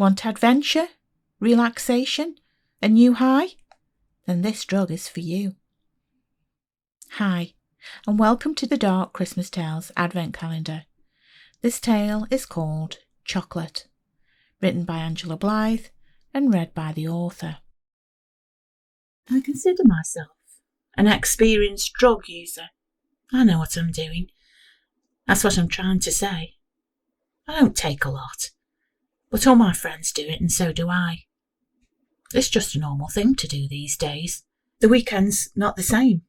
Want adventure, relaxation, a new high? Then this drug is for you. Hi, and welcome to the Dark Christmas Tales Advent Calendar. This tale is called Chocolate, written by Angela Blythe and read by the author. I consider myself an experienced drug user. I know what I'm doing. That's what I'm trying to say. I don't take a lot, but all my friends do it and so do I. It's just a normal thing to do these days. The weekend's not the same,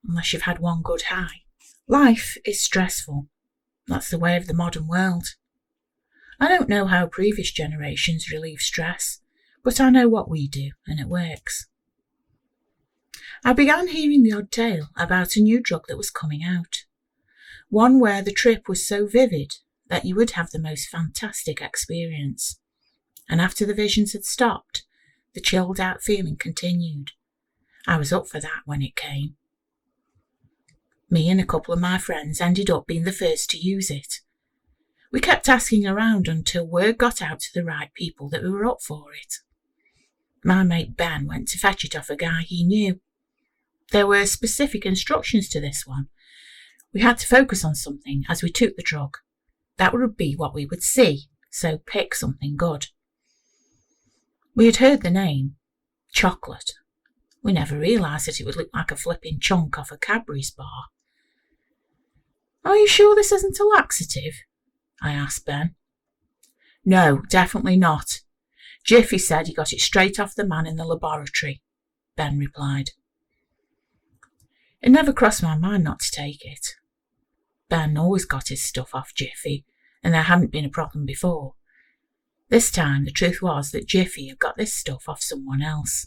unless you've had one good high. Life is stressful. That's the way of the modern world. I don't know how previous generations relieve stress, but I know what we do, and it works. I began hearing the odd tale about a new drug that was coming out. One where the trip was so vivid that you would have the most fantastic experience. And after the visions had stopped, the chilled out feeling continued. I was up for that when it came. Me and a couple of my friends ended up being the first to use it. We kept asking around until word got out to the right people that we were up for it. My mate Ben went to fetch it off a guy he knew. There were specific instructions to this one. We had to focus on something as we took the drug. That would be what we would see, so pick something good. We had heard the name, chocolate. We never realised that it would look like a flipping chunk off a Cadbury's bar. Are you sure this isn't a laxative? I asked Ben. No, definitely not. Jiffy said he got it straight off the man in the laboratory, Ben replied. It never crossed my mind not to take it. Ben always got his stuff off Jiffy, and there hadn't been a problem before. This time the truth was that Jiffy had got this stuff off someone else.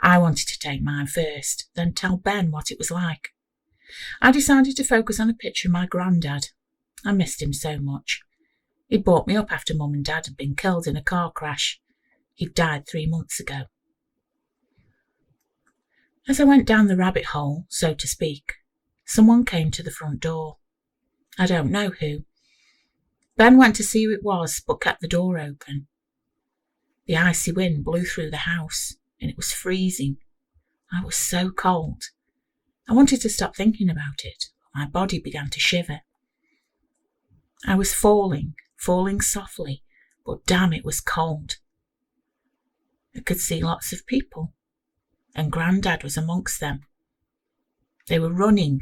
I wanted to take mine first, then tell Ben what it was like. I decided to focus on a picture of my granddad. I missed him so much. He'd brought me up after Mum and Dad had been killed in a car crash. He'd died 3 months ago. As I went down the rabbit hole, so to speak, someone came to the front door. I don't know who. Ben went to see who it was, but kept the door open. The icy wind blew through the house, and it was freezing. I was so cold. I wanted to stop thinking about it, but my body began to shiver. I was falling softly, but damn, it was cold. I could see lots of people, and Grandad was amongst them. They were running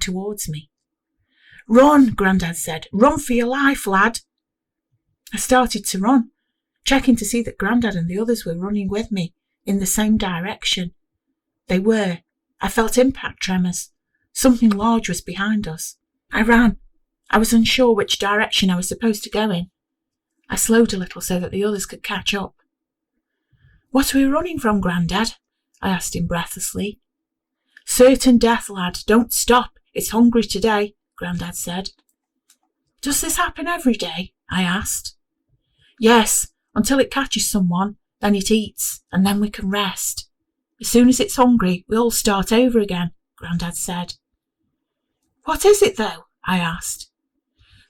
towards me. Run, Grandad said. Run for your life, lad. I started to run, checking to see that Grandad and the others were running with me in the same direction. They were. I felt impact tremors. Something large was behind us. I ran. I was unsure which direction I was supposed to go in. I slowed a little so that the others could catch up. What are we running from, Grandad? I asked him breathlessly. Certain death, lad. Don't stop. It's hungry today, Grandad said. Does this happen every day? I asked. Yes, until it catches someone, then it eats, and then we can rest. As soon as it's hungry, we all start over again, Grandad said. What is it, though? I asked.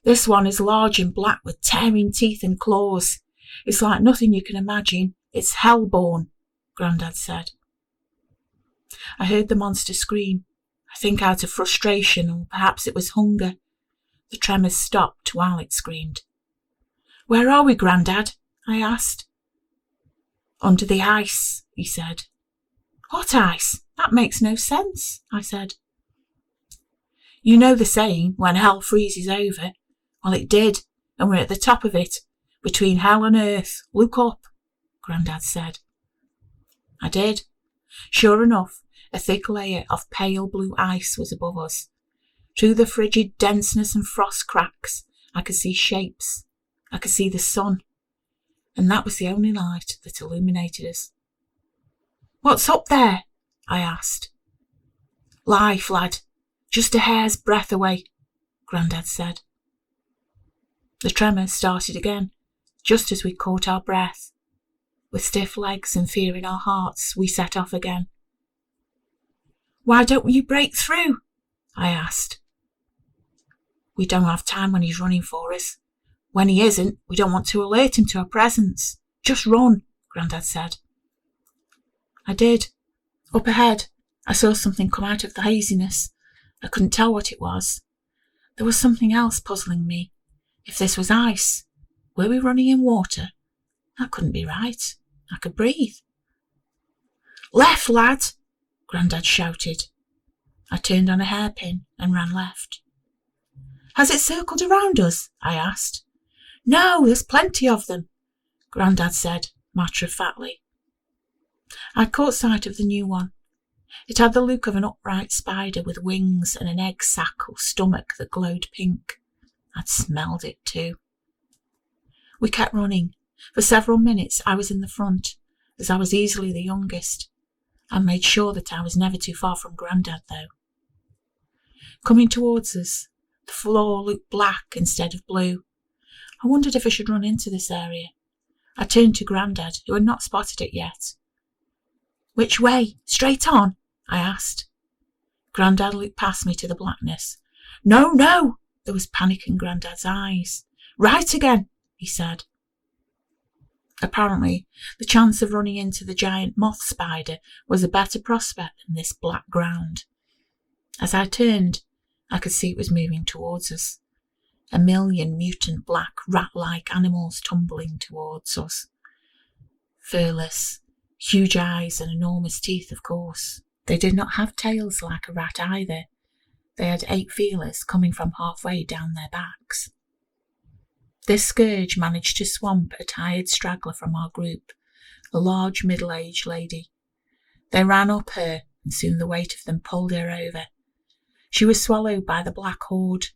This one is large and black with tearing teeth and claws. It's like nothing you can imagine. It's hellborn, Grandad said. I heard the monster scream, I think out of frustration, or perhaps it was hunger. The tremors stopped while it screamed. Where are we, Grandad? I asked. Under the ice, he said. What ice? That makes no sense, I said. You know the saying, when hell freezes over? Well, it did, and we're at the top of it, between hell and earth. Look up, Grandad said. I did. Sure enough, a thick layer of pale blue ice was above us. Through the frigid denseness and frost cracks, I could see shapes. I could see the sun, and that was the only light that illuminated us. What's up there? I asked. Life, lad. Just a hair's breadth away, Grandad said. The tremors started again, just as we caught our breath. With stiff legs and fear in our hearts, we set off again. Why don't you break through? I asked. We don't have time when he's running for us. When he isn't, we don't want to alert him to our presence. Just run, Grandad said. I did. Up ahead, I saw something come out of the haziness. I couldn't tell what it was. There was something else puzzling me. If this was ice, were we running in water? That couldn't be right. I could breathe. Left, lad, Grandad shouted. I turned on a hairpin and ran left. Has it circled around us? I asked. No, there's plenty of them, Grandad said, matter-of-factly. I caught sight of the new one. It had the look of an upright spider with wings and an egg sac or stomach that glowed pink. I'd smelled it too. We kept running. For several minutes I was in the front, as I was easily the youngest. I made sure that I was never too far from Grandad, though. Coming towards us, the floor looked black instead of blue. I wondered if I should run into this area. I turned to Grandad, who had not spotted it yet. Which way? Straight on? I asked. Grandad looked past me to the blackness. No, no! There was panic in Grandad's eyes. Right again, he said. Apparently, the chance of running into the giant moth spider was a better prospect than this black ground. As I turned, I could see it was moving towards us. 1,000,000 mutant black rat-like animals tumbling towards us. Furless, huge eyes and enormous teeth, of course. They did not have tails like a rat either. They had 8 feelers coming from halfway down their backs. This scourge managed to swamp a tired straggler from our group, a large middle-aged lady. They ran up her, and soon the weight of them pulled her over. She was swallowed by the black horde.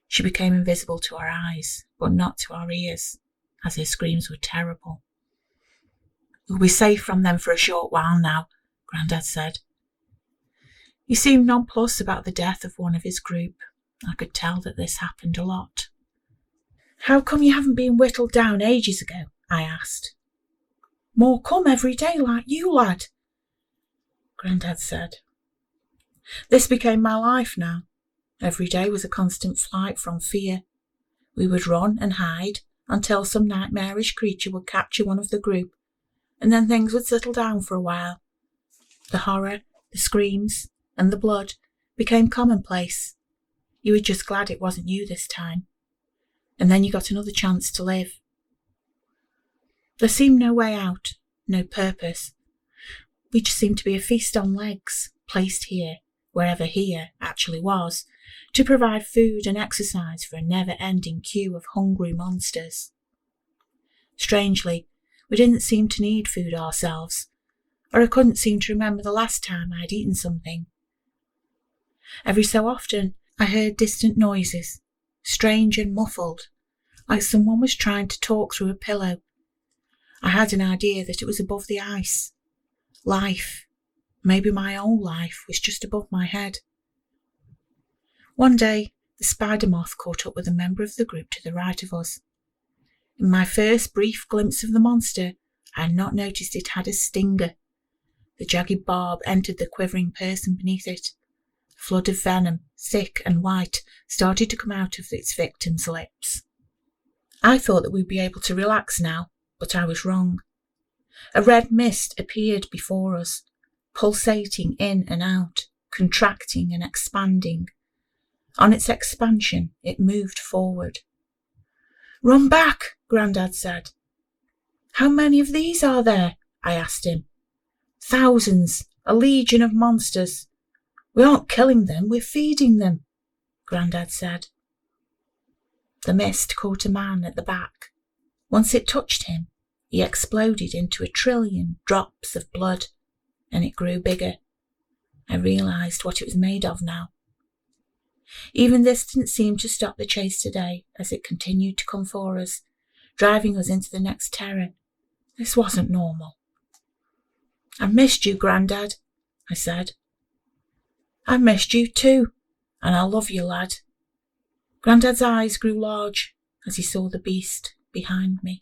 She became invisible to our eyes, but not to our ears, as her screams were terrible. We'll be safe from them for a short while now, Grandad said. He seemed nonplussed about the death of one of his group. I could tell that this happened a lot. How come you haven't been whittled down ages ago? I asked. More come every day like you, lad, Grandad said. This became my life now. Every day was a constant flight from fear. We would run and hide until some nightmarish creature would capture one of the group, and then things would settle down for a while. The horror, the screams, and the blood became commonplace. You were just glad it wasn't you this time. And then you got another chance to live. There seemed no way out, no purpose. We just seemed to be a feast on legs, placed here, wherever here actually was, to provide food and exercise for a never-ending queue of hungry monsters. Strangely, we didn't seem to need food ourselves, or I couldn't seem to remember the last time I'd eaten something. Every so often, I heard distant noises, strange and muffled, like someone was trying to talk through a pillow. I had an idea that it was above the ice. Life, maybe my own life, was just above my head. One day, the spider moth caught up with a member of the group to the right of us. In my first brief glimpse of the monster, I had not noticed it had a stinger. The jagged barb entered the quivering person beneath it. A flood of venom, thick and white, started to come out of its victim's lips. I thought that we'd be able to relax now, but I was wrong. A red mist appeared before us, pulsating in and out, contracting and expanding. On its expansion, it moved forward. "Run back," Grandad said. "How many of these are there?" I asked him. "Thousands, a legion of monsters. We aren't killing them, we're feeding them," Grandad said. The mist caught a man at the back. Once it touched him, he exploded into 1,000,000,000,000 drops of blood, and it grew bigger. I realised what it was made of now. Even this didn't seem to stop the chase today, as it continued to come for us, driving us into the next terror. This wasn't normal. "I missed you, Grandad," I said. "I missed you too, and I love you, lad." Grandad's eyes grew large as he saw the beast behind me.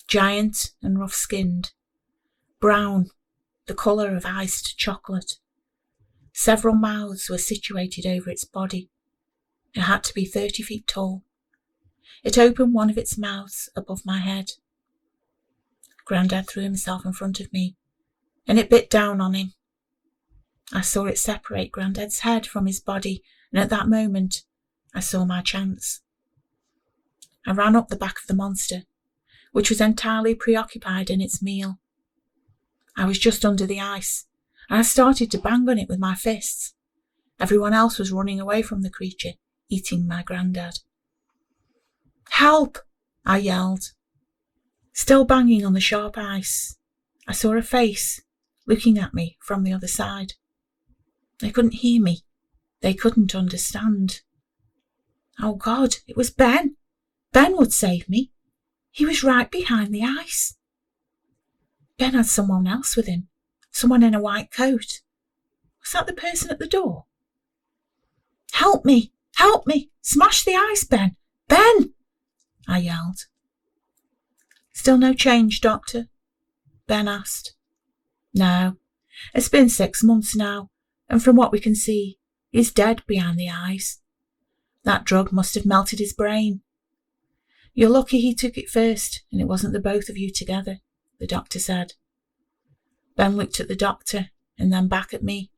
Giant and rough-skinned, brown, the colour of iced chocolate. Several mouths were situated over its body. It had to be 30 feet tall. It opened one of its mouths above my head. Grandad threw himself in front of me, and it bit down on him. I saw it separate Grandad's head from his body, and at that moment I saw my chance. I ran up the back of the monster, which was entirely preoccupied in its meal. I was just under the ice, and I started to bang on it with my fists. Everyone else was running away from the creature, eating my Grandad. "Help!" I yelled. Still banging on the sharp ice, I saw a face looking at me from the other side. They couldn't hear me. They couldn't understand. Oh God, it was Ben. Ben would save me. He was right behind the ice. Ben had someone else with him, someone in a white coat. Was that the person at the door? "Help me! Help me! Smash the ice, Ben! Ben!" I yelled. "Still no change, Doctor?" Ben asked. "No. It's been 6 months now, and from what we can see, he's dead behind the ice. That drug must have melted his brain. You're lucky he took it first, and it wasn't the both of you together," the doctor said. Ben looked at the doctor, and then back at me.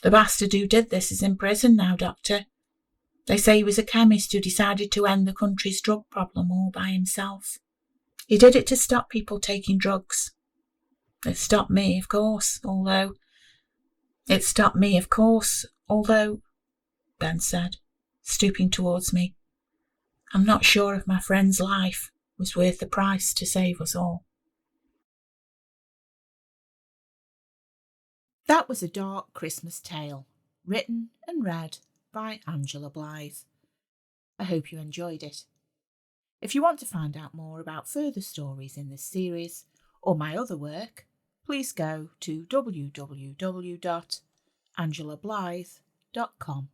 "The bastard who did this is in prison now, Doctor. They say he was a chemist who decided to end the country's drug problem all by himself. He did it to stop people taking drugs. It stopped me, of course, although, Ben said, stooping towards me. "I'm not sure if my friend's life was worth the price to save us all." That was A Dark Christmas Tale, written and read by Angela Blythe. I hope you enjoyed it. If you want to find out more about further stories in this series or my other work, please go to www.angelablythe.com.